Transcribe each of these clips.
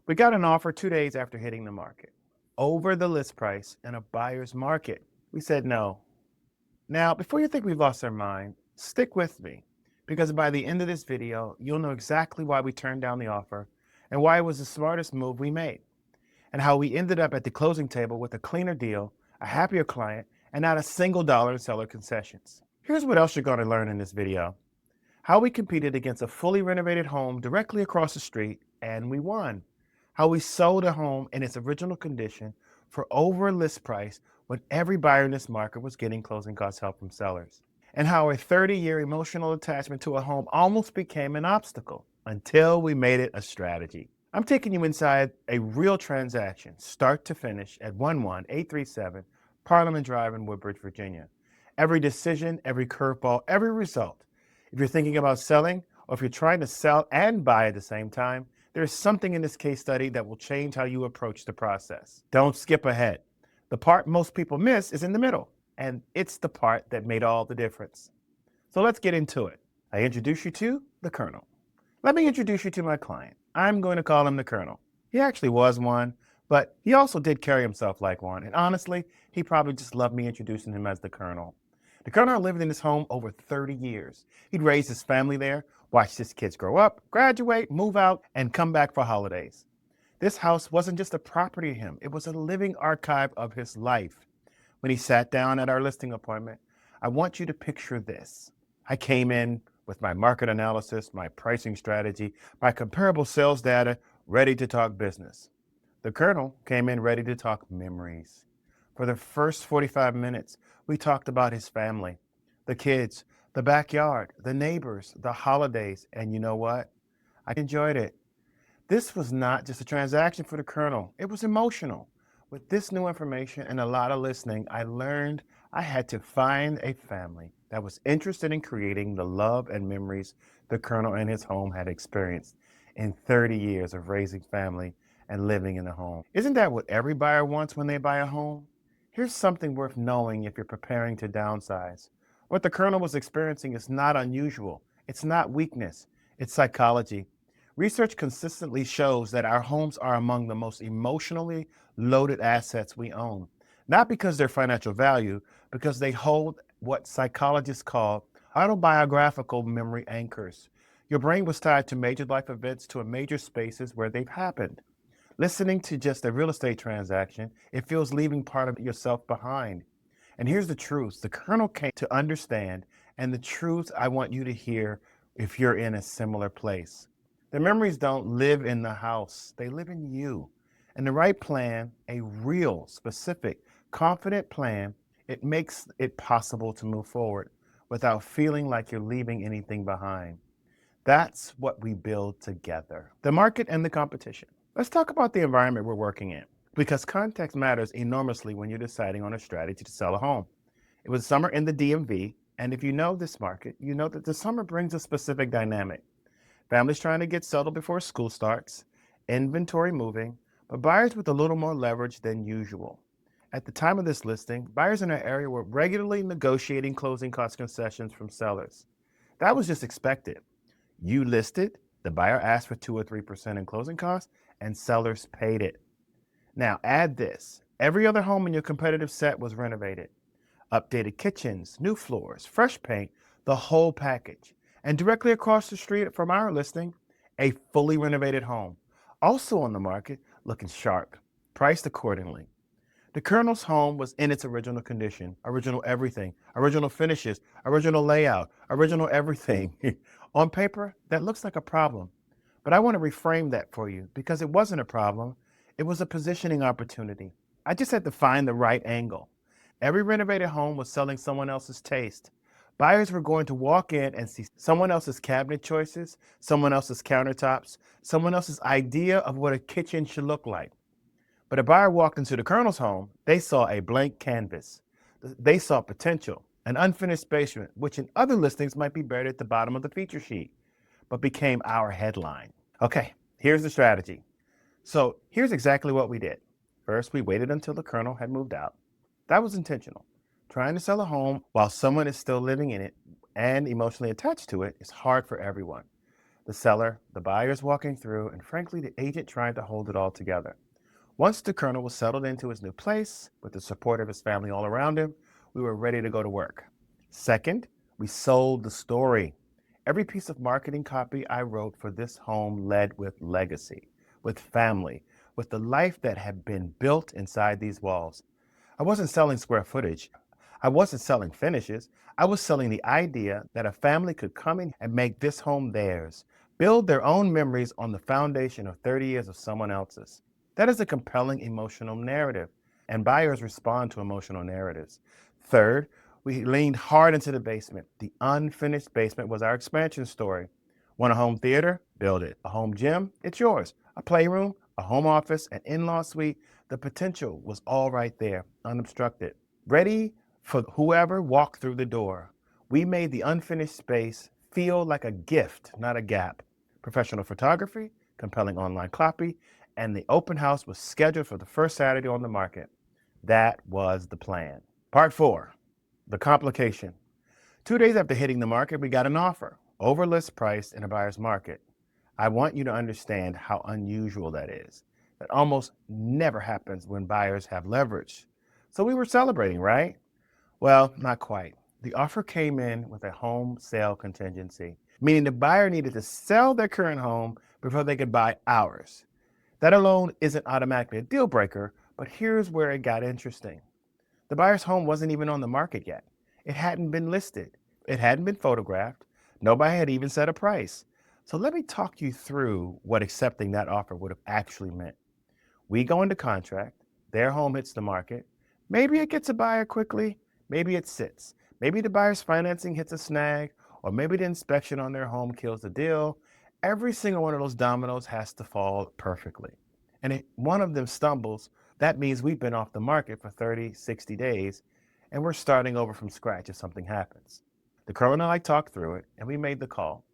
We got an offer 2 days after hitting the market, over the list price in a buyer's market. We said no. Now, before you think we've lost our mind, stick with me, because by the end of this video, you'll know exactly why we turned down the offer and why it was the smartest move we made, and how we ended up at the closing table with a cleaner deal, a happier client, and not a single dollar in seller concessions. Here's what else you're going to learn in this video: how we competed against a fully renovated home directly across the street, and we won. How we sold a home in its original condition for over list price when every buyer in this market was getting closing cost help from sellers. And how a 30-year emotional attachment to a home almost became an obstacle until we made it a strategy. I'm taking you inside a real transaction, start to finish, at 11837 Parliament Drive in Woodbridge, Virginia. Every decision, every curveball, every result. If you're thinking about selling, or if you're trying to sell and buy at the same time, there's something in this case study that will change how you approach the process. Don't skip ahead. The part most people miss is in the middle, and it's the part that made all the difference. So let's get into it. I introduce you to the Colonel. Let me introduce you to my client. I'm going to call him the Colonel. He actually was one, but he also did carry himself like one, and honestly, he probably just loved me introducing him as the Colonel. The Colonel lived in his home over 30 years. He'd raised his family there, watched his kids grow up, graduate, move out, and come back for holidays. This house wasn't just a property to him, it was a living archive of his life. When he sat down at our listing appointment, I want you to picture this. I came in with my market analysis, my pricing strategy, my comparable sales data, ready to talk business. The Colonel came in ready to talk memories. For the first 45 minutes, we talked about his family, the kids, the backyard, the neighbors, the holidays, and you know what? I enjoyed it. This was not just a transaction for the Colonel, it was emotional. With this new information and a lot of listening, I learned I had to find a family that was interested in creating the love and memories the Colonel and his home had experienced in 30 years of raising family and living in a home. Isn't that what every buyer wants when they buy a home? Here's something worth knowing if you're preparing to downsize. What the Colonel was experiencing is not unusual. It's not weakness. It's psychology. Research consistently shows that our homes are among the most emotionally loaded assets we own. Not because they're financial value, because they hold what psychologists call autobiographical memory anchors. Your brain was tied to major life events, to major spaces where they've happened. Listening to just a real estate transaction, it feels leaving part of yourself behind. And here's the truth the Colonel came to understand, and the truth I want you to hear if you're in a similar place. The memories don't live in the house, they live in you. And the right plan, a real, specific, confident plan, it makes it possible to move forward without feeling like you're leaving anything behind. That's what we build together. The market and the competition. Let's talk about the environment we're working in, because context matters enormously when you're deciding on a strategy to sell a home. It was summer in the DMV, and if you know this market, you know that the summer brings a specific dynamic. Families trying to get settled before school starts, inventory moving, but buyers with a little more leverage than usual. At the time of this listing, buyers in our area were regularly negotiating closing cost concessions from sellers. That was just expected. You listed, the buyer asked for 2 or 3% in closing costs, and sellers paid it. Now add this. Every other home in your competitive set was renovated. Updated kitchens, new floors, fresh paint, the whole package. And directly across the street from our listing, a fully renovated home, also on the market, looking sharp, priced accordingly. The Colonel's home was in its original condition, original everything, original finishes, original layout, original everything. On paper, that looks like a problem. But I want to reframe that for you, because it wasn't a problem. It was a positioning opportunity. I just had to find the right angle. Every renovated home was selling someone else's taste. Buyers were going to walk in and see someone else's cabinet choices, someone else's countertops, someone else's idea of what a kitchen should look like. But a buyer walked into the Colonel's home, they saw a blank canvas. They saw potential, an unfinished basement, which in other listings might be buried at the bottom of the feature sheet, but became our headline. Okay, here's the strategy. So here's exactly what we did. First, we waited until the Colonel had moved out. That was intentional. Trying to sell a home while someone is still living in it and emotionally attached to it is hard for everyone. The seller, the buyers walking through, and frankly, the agent trying to hold it all together. Once the colonel was settled into his new place, with the support of his family all around him, we were ready to go to work. Second, we sold the story. Every piece of marketing copy I wrote for this home led with legacy, with family, with the life that had been built inside these walls. I wasn't selling square footage. I wasn't selling finishes. I was selling the idea that a family could come in and make this home theirs, build their own memories on the foundation of 30 years of someone else's. That is a compelling emotional narrative, and buyers respond to emotional narratives. Third, we leaned hard into the basement. The unfinished basement was our expansion story. Want a home theater? Build it. A home gym? It's yours. A playroom, a home office, an in-law suite. The potential was all right there, unobstructed, ready for whoever walked through the door. We made the unfinished space feel like a gift, not a gap. Professional photography, compelling online copy, and the open house was scheduled for the first Saturday on the market. That was the plan. Part 4, the complication. 2 days after hitting the market, we got an offer, over list price in a buyer's market. I want you to understand how unusual that is. That almost never happens when buyers have leverage. So we were celebrating, right? Well, not quite. The offer came in with a home sale contingency, meaning the buyer needed to sell their current home before they could buy ours. That alone isn't automatically a deal breaker, but here's where it got interesting. The buyer's home wasn't even on the market yet. It hadn't been listed. It hadn't been photographed. Nobody had even set a price. So let me talk you through what accepting that offer would have actually meant. We go into contract, their home hits the market. Maybe it gets a buyer quickly, maybe it sits. Maybe the buyer's financing hits a snag, or maybe the inspection on their home kills the deal. Every single one of those dominoes has to fall perfectly. And if one of them stumbles, that means we've been off the market for 30, 60 days, and we're starting over from scratch if something happens. The colonel and I talked through it, and we made the call.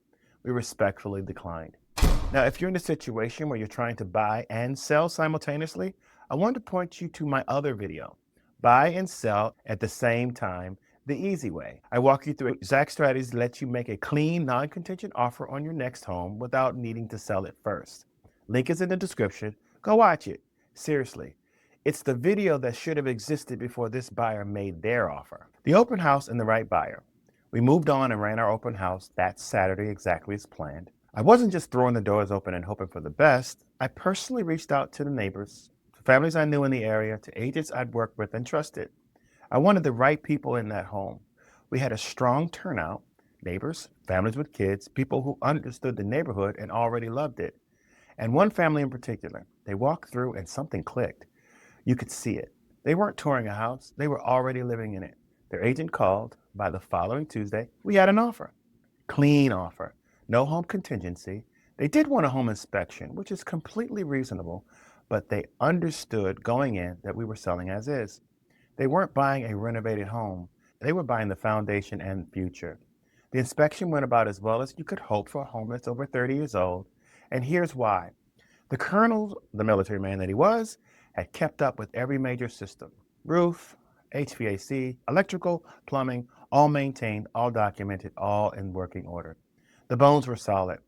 We respectfully declined. Now, if you're in a situation where you're trying to buy and sell simultaneously, I want to point you to my other video, Buy and Sell at the Same Time, the Easy Way. I walk you through exact strategies to let you make a clean, non-contingent offer on your next home without needing to sell it first. Link is in the description. Go watch it. Seriously, it's the video that should have existed before this buyer made their offer. The open house and the right buyer. We moved on and ran our open house that Saturday exactly as planned. I wasn't just throwing the doors open and hoping for the best. I personally reached out to the neighbors, to families I knew in the area, to agents I'd worked with and trusted. I wanted the right people in that home. We had a strong turnout, neighbors, families with kids, people who understood the neighborhood and already loved it. And one family in particular, they walked through and something clicked. You could see it. They weren't touring a house, they were already living in it. Their agent called. By the following Tuesday, we had an offer. Clean offer. No home contingency. They did want a home inspection, which is completely reasonable, but they understood going in that we were selling as is. They weren't buying a renovated home. They were buying the foundation and future. The inspection went about as well as you could hope for a home that's over 30 years old, and here's why. The colonel, the military man that he was, had kept up with every major system. Roof, HVAC, electrical, plumbing, all maintained, all documented, all in working order. The bones were solid.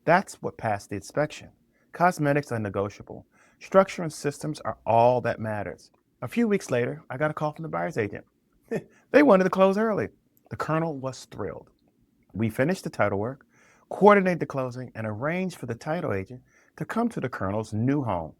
That's what passed the inspection. Cosmetics are negotiable. Structure and systems are all that matters. A few weeks later, I got a call from the buyer's agent. They wanted to close early. The colonel was thrilled. We finished the title work, coordinated the closing, and arranged for the title agent to come to the colonel's new home.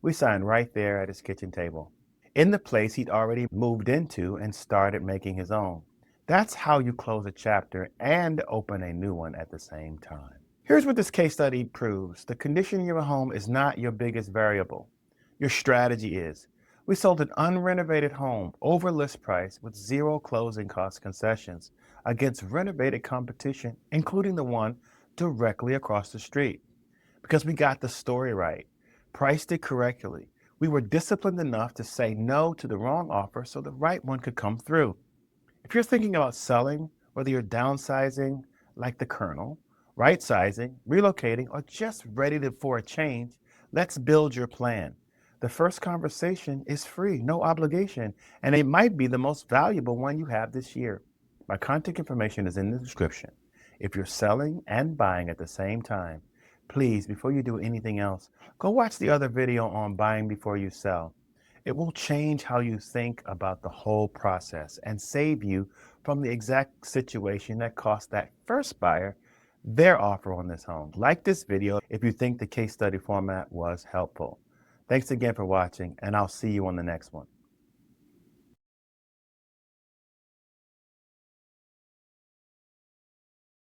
We signed right there at his kitchen table, in the place he'd already moved into and started making his own. That's how you close a chapter and open a new one at the same time. Here's what this case study proves. The condition of your home is not your biggest variable. Your strategy is. We sold an unrenovated home over list price with zero closing cost concessions against renovated competition, including the one directly across the street. Because we got the story right, priced it correctly. We were disciplined enough to say no to the wrong offer so the right one could come through. If you're thinking about selling, whether you're downsizing like the colonel, right-sizing, relocating, or just ready for a change, let's build your plan. The first conversation is free, no obligation, and it might be the most valuable one you have this year. My contact information is in the description. If you're selling and buying at the same time, please, before you do anything else, go watch the other video on buying before you sell. It will change how you think about the whole process and save you from the exact situation that cost that first buyer their offer on this home. Like this video if you think the case study format was helpful. Thanks again for watching, and I'll see you on the next one.